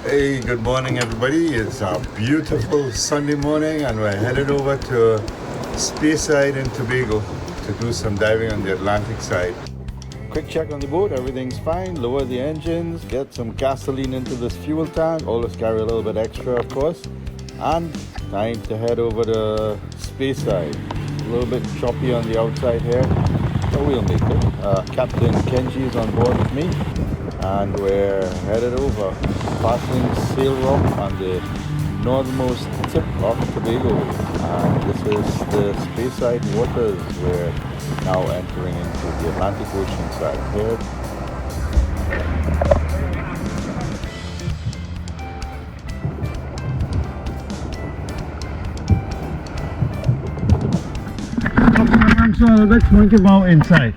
Hey, good morning, everybody. It's a beautiful Sunday morning, and we're headed over to Speyside in Tobago to do some diving on the Atlantic side. Quick check on the boat, everything's fine. Lower the engines, get some gasoline into this fuel tank. Always carry a little bit extra, of course. And time to head over to Speyside. A little bit choppy on the outside here, but we'll make it. Captain Kenji is on board with me, and we're headed over, passing Sail Rock on the northernmost tip of Tobago. And this is the Speyside waters. We're now entering into the Atlantic Ocean side here. So let's think about inside.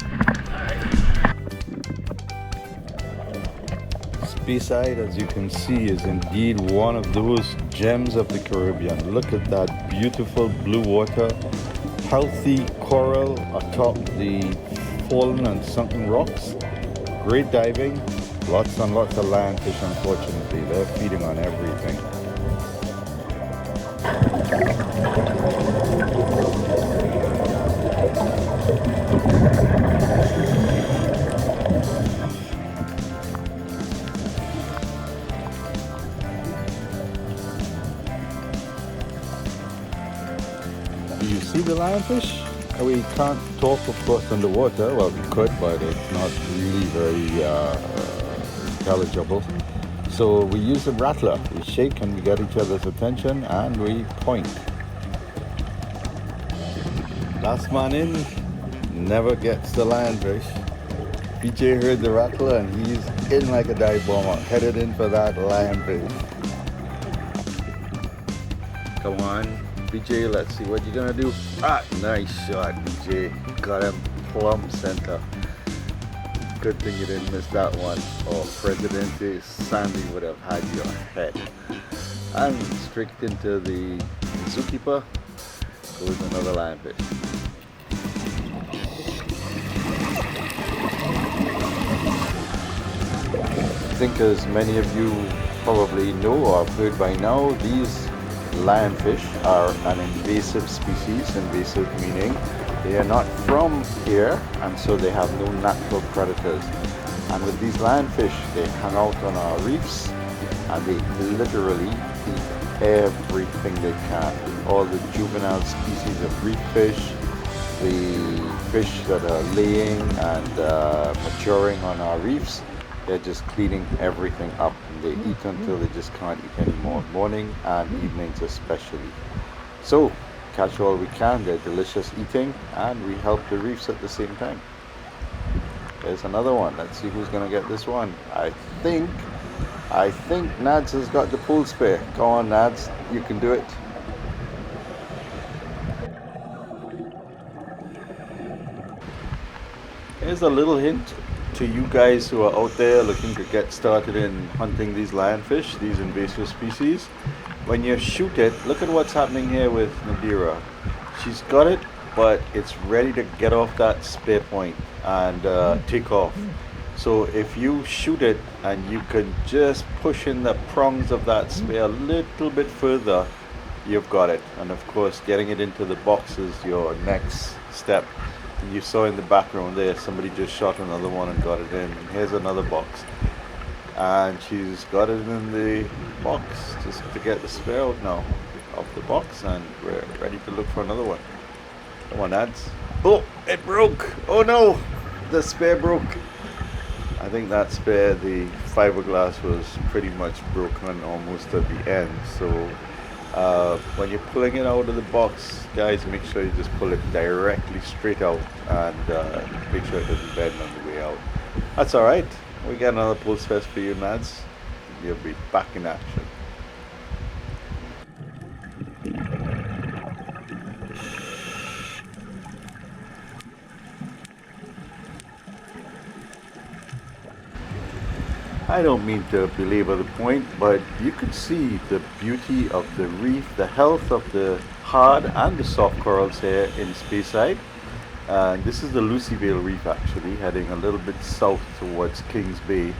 Speyside, as you can see, is indeed one of those gems of the Caribbean. Look at that beautiful blue water, healthy coral atop the fallen and sunken rocks. Great diving, lots and lots of lionfish. Unfortunately, they're feeding on everything. Do you see the lionfish? We can't talk, of course, underwater. Well, we could, but it's not really very intelligible. So we use a rattler. We shake and we get each other's attention and we point. Last man in never gets the lionfish. PJ heard the rattler and he's in like a dive bomber, headed in for that lionfish. Come on, PJ, let's see what you're gonna do. Ah, nice shot, PJ. Got him plumb center. Good thing you didn't miss that one, or Presidente Sandy would have had your head. And straight into the ZooKeeper goes another lionfish. I think, as many of you probably know or have heard by now, these lionfish are an invasive species. Invasive meaning they are not from here, and so they have no natural predators. And with these lionfish, they hang out on our reefs and they literally eat everything they can. All the juvenile species of reef fish, the fish that are laying and maturing on our reefs, they're just cleaning everything up. They eat until they just can't eat anymore, morning and evenings especially. So catch all we can. They're delicious eating, and we help the reefs at the same time. There's another one. Let's see who's gonna get this one. I think Nads has got the pool spare. Come on, Nads, you can do it. Here's a little hint to you guys who are out there looking to get started in hunting these lionfish, these invasive species. When you shoot it, look at what's happening here with Naadira. She's got it, but it's ready to get off that spear point and take off. So if you shoot it and you can just push in the prongs of that spear a little bit further, you've got it. And of course, getting it into the box is your next step. You saw in the background there, somebody just shot another one and got it in. And here's another box. And she's got it in the box, just to get the spear out now of the box, and we're ready to look for another one. Come on, Nads. Oh, it broke. Oh no, the spear broke. I think that spear, the fiberglass was pretty much broken almost at the end. So when you're pulling it out of the box, guys, make sure you just pull it directly straight out, and make sure it doesn't bend on the way out. That's alright. We got another pulse fest for you, Nads. You'll be back in action. I don't mean to belabor the point, but you could see the beauty of the reef, the health of the hard and the soft corals here in Speyside. This is the LucyVale Reef, actually, heading a little bit south towards Kings Bay.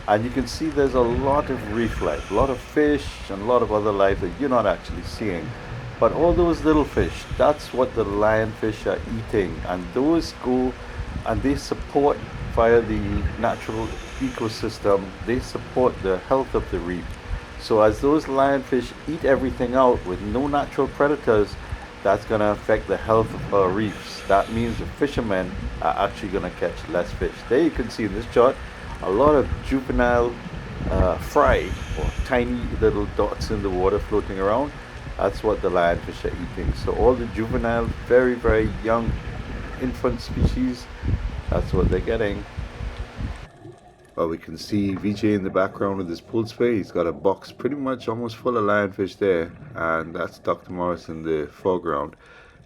And you can see there's a lot of reef life, a lot of fish and a lot of other life that you're not actually seeing. But all those little fish, that's what the lionfish are eating, and those go and they support via the natural ecosystem, they support the health of the reef. So as those lionfish eat everything out with no natural predators, that's going to affect the health of our reefs. That means the fishermen are actually going to catch less fish. There you can see in this chart a lot of juvenile fry, or tiny little dots in the water floating around. That's what the lionfish are eating. So all the juvenile, very, very young infant species, that's what they're getting. Well, we can see VJ in the background with his pool spray. He's got a box pretty much almost full of lionfish there, and that's Dr. Morris in the foreground.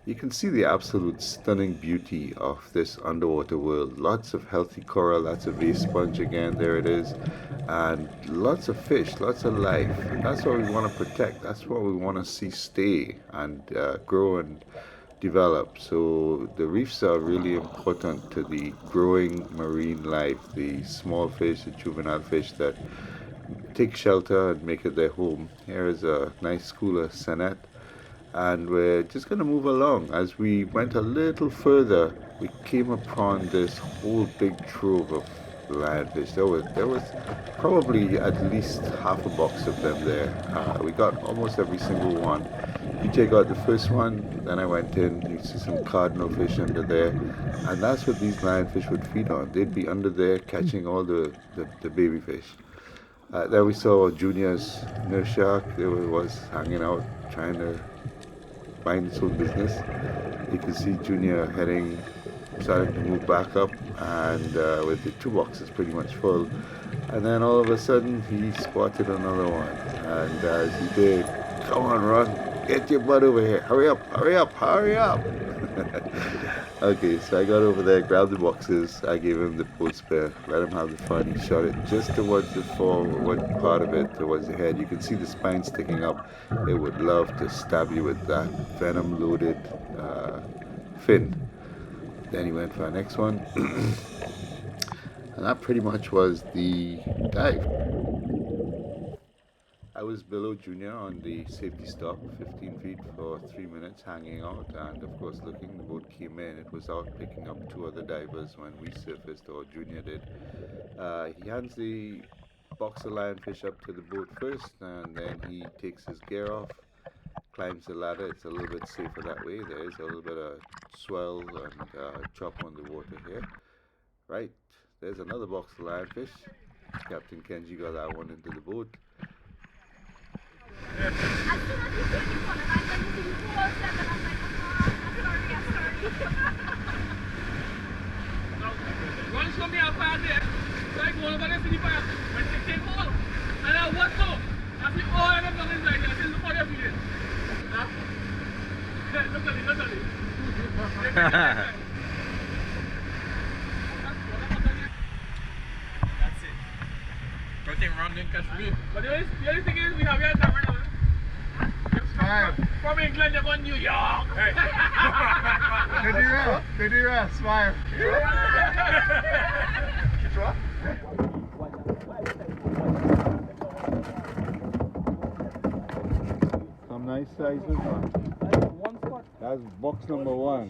You can see the absolute stunning beauty of this underwater world. Lots of healthy coral, lots of vase sponge again, there it is, and lots of fish, lots of life. And that's what we want to protect. That's what we want to see stay and grow and develop. So the reefs are really important to the growing marine life, the small fish, the juvenile fish that take shelter and make it their home. Here is a nice school of Senet, and we're just going to move along. As we went a little further, we came upon this whole big trove of lionfish. There was probably at least half a box of them there. We got almost every single one. PJ got the first one, then I went in, you see some cardinal fish under there, and that's what these lionfish would feed on. They'd be under there catching all the baby fish. There we saw Junior's nurse shark. It was hanging out, trying to mind its own business. You can see Junior starting to move back up, and with the two boxes pretty much full. And then all of a sudden, he spotted another one, and as he did, come on, run. Get your butt over here. Hurry up, hurry up, hurry up. Okay, so I got over there, grabbed the boxes. I gave him the pool spare, let him have the fun. He shot it just towards the forward part of it, towards the head. You can see the spine sticking up. It would love to stab you with that venom-loaded fin. Then he went for our next one. And that pretty much was the dive. I was below Junior on the safety stop, 15 feet for 3 minutes hanging out, and of course looking, the boat came in. It was out picking up two other divers when we surfaced, or Junior did. He hands the box of lionfish up to the boat first, and then he takes his gear off, climbs the ladder. It's a little bit safer that way. There's a little bit of swell and chop on the water here. Right, there's another box of lionfish. Captain Kenji got that one into the boat. As soon as you say this one, and I'm going to see you all set, and I'm like, I'm sorry. Once from the fire there, so I go over there to the fire, and they take all. And I watch out. I see all of them coming inside here. I say, look what they're feeling. Look at it, look at it. That's it. Nothing wrong, didn't catch me. But the only thing is, we have your camera now. From England, they're going to New York. Hey. Naadira, smile. Some nice sizes, man. That's box number one.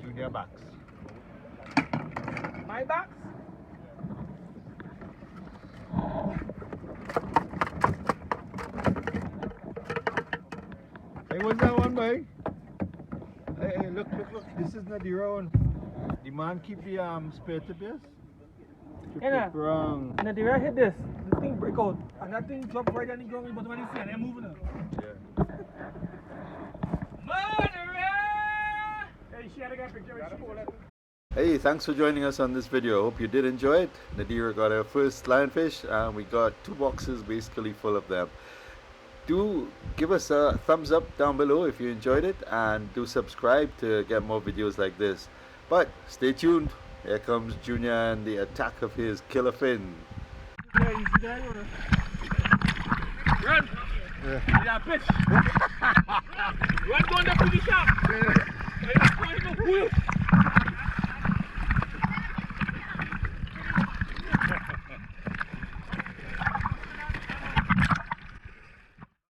Junior box. My box? Hey, what's that one, boy? Hey, look. This is Naadira one. The man keep the spare tip, yes? Naadira hit this. The thing break out. And that thing drop right on the ground, but when you see it, they're moving it. Yeah. Naadira! Hey, she had to get a picture with you. Hey, thanks for joining us on this video. Hope you did enjoy it. Naadira got her first lionfish, and we got two boxes basically full of them. Do give us a thumbs up down below if you enjoyed it, and do subscribe to get more videos like this. But stay tuned. Here comes Junior and the attack of his killer fin. Run! Yeah, pitch! Run down the pretty shop!